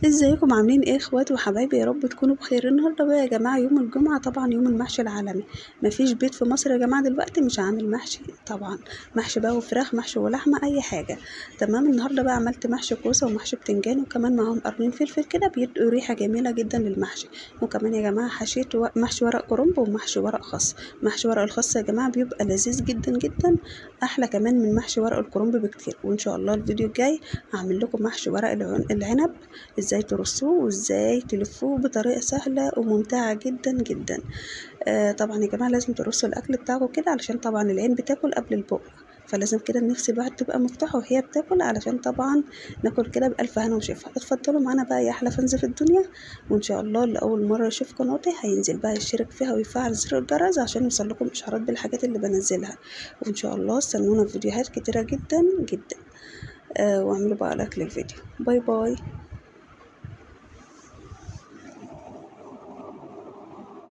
ازيكم عاملين ايه اخواتي وحبايبي؟ يا رب تكونوا بخير. النهارده بقى يا جماعه يوم الجمعه، طبعا يوم المحشي العالمي. مفيش بيت في مصر يا جماعه دلوقتي مش عامل محشي. طبعا محشي بقى وفراخ، محشي ولحمه، اي حاجه. تمام. النهارده بقى عملت محشي كوسه ومحشي بتنجان، وكمان معاهم قرنين فلفل كده بيدوا ريحه جميله جدا للمحشي. وكمان يا جماعه حشيت محشي ورق كرنب ومحشي ورق خس. محشي ورق الخس يا جماعه بيبقى لذيذ جدا جدا، احلى كمان من محشي ورق الكرنب بكتير. وان شاء الله الفيديو الجاي هعمل لكم محشي ورق العنب، ازاي ترصوه وازاي تلفوه بطريقه سهله وممتعه جدا جدا. طبعا يا جماعه لازم ترصوا الاكل بتاعكم كده، علشان طبعا العين بتاكل قبل البق، فلازم كده النفس الواحد تبقى مفتوحه وهي بتاكل، علشان طبعا ناكل كده بألف هنا وشفا. اتفضلوا معانا بقى يا احلى فنز في الدنيا. وان شاء الله اللي اول مره يشوف قناتي هينزل بقى يشترك فيها ويفعل زر الجرس عشان يوصلكم اشعارات بالحاجات اللي بنزلها. وان شاء الله استنونا في فيديوهات كتيره جدا جدا. واعملوا بقى لايك للفيديو. باي باي.